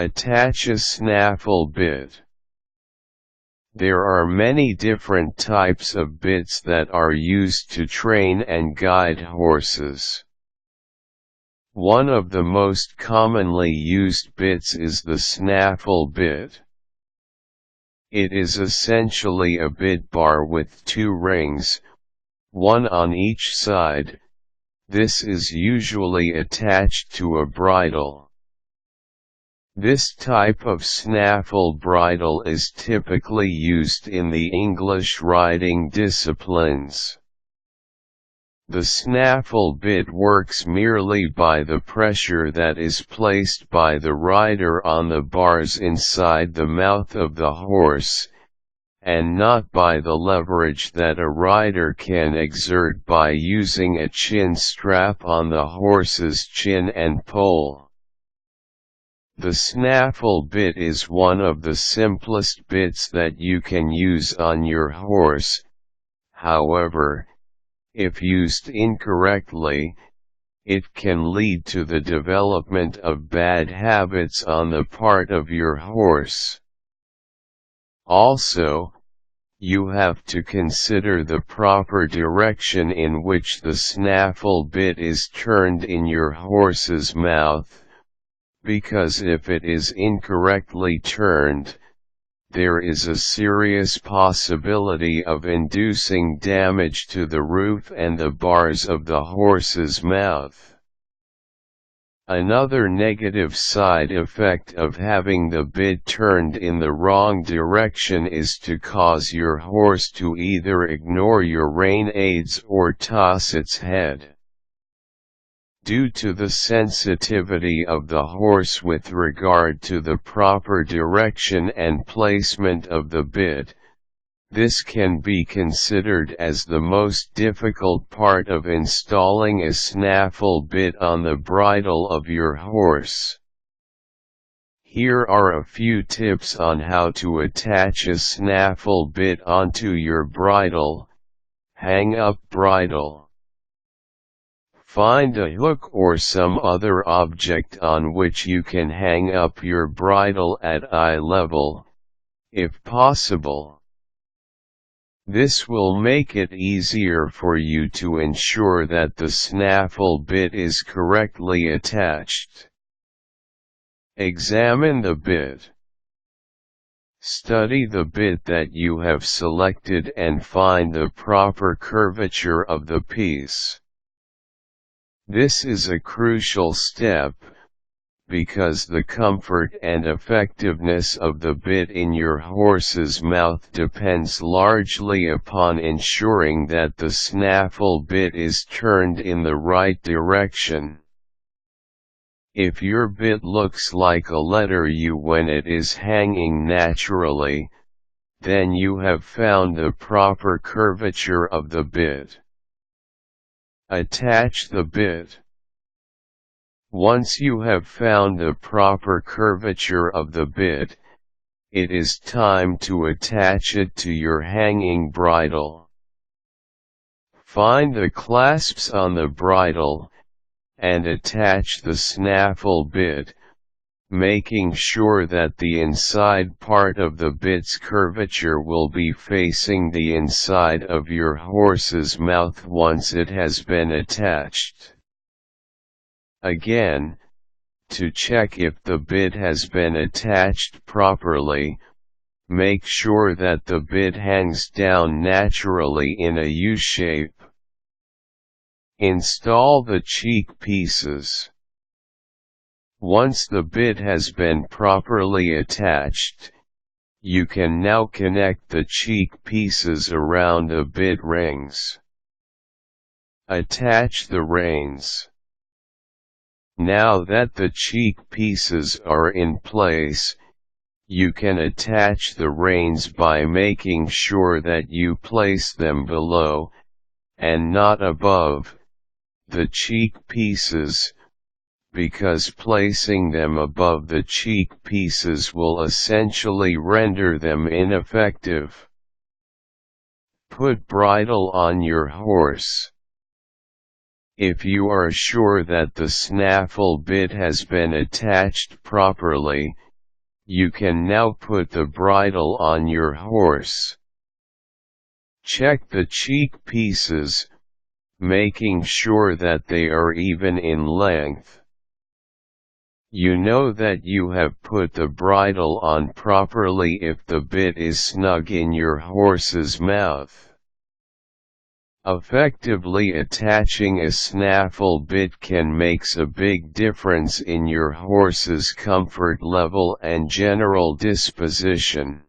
Attach a snaffle bit. There are many different types of bits that are used to train and guide horses. One of the most commonly used bits is the snaffle bit. It is essentially a bit bar with two rings, one on each side. This is usually attached to a bridle. This type of snaffle bridle is typically used in the English riding disciplines. The snaffle bit works merely by the pressure that is placed by the rider on the bars inside the mouth of the horse, and not by the leverage that a rider can exert by using a chin strap on the horse's chin and pole. The snaffle bit is one of the simplest bits that you can use on your horse. However, if used incorrectly, it can lead to the development of bad habits on the part of your horse. Also, you have to consider the proper direction in which the snaffle bit is turned in your horse's mouth, because if it is incorrectly turned, there is a serious possibility of inducing damage to the roof and the bars of the horse's mouth. Another negative side effect of having the bit turned in the wrong direction is to cause your horse to either ignore your rein aids or toss its head. Due to the sensitivity of the horse with regard to the proper direction and placement of the bit, this can be considered as the most difficult part of installing a snaffle bit on the bridle of your horse. Here are a few tips on how to attach a snaffle bit onto your bridle. Hang up bridle. Find a hook or some other object on which you can hang up your bridle at eye level, if possible. This will make it easier for you to ensure that the snaffle bit is correctly attached. Examine the bit. Study the bit that you have selected and find the proper curvature of the piece. This is a crucial step, because the comfort and effectiveness of the bit in your horse's mouth depends largely upon ensuring that the snaffle bit is turned in the right direction. If your bit looks like a letter U when it is hanging naturally, then you have found the proper curvature of the bit. Attach the bit. Once you have found the proper curvature of the bit, it is time to attach it to your hanging bridle. Find the clasps on the bridle, and attach the snaffle bit, making sure that the inside part of the bit's curvature will be facing the inside of your horse's mouth once it has been attached. Again, to check if the bit has been attached properly, make sure that the bit hangs down naturally in a U-shape. Install the cheek pieces. Once the bit has been properly attached, you can now connect the cheek pieces around the bit rings. Attach the reins. Now that the cheek pieces are in place, you can attach the reins by making sure that you place them below, and not above, the cheek pieces, because placing them above the cheek pieces will essentially render them ineffective. Put bridle on your horse. If you are sure that the snaffle bit has been attached properly, You can now put the bridle on your horse. Check the cheek pieces, making sure that they are even in length. You know that you have put the bridle on properly if the bit is snug in your horse's mouth. Effectively attaching a snaffle bit can make a big difference in your horse's comfort level and general disposition.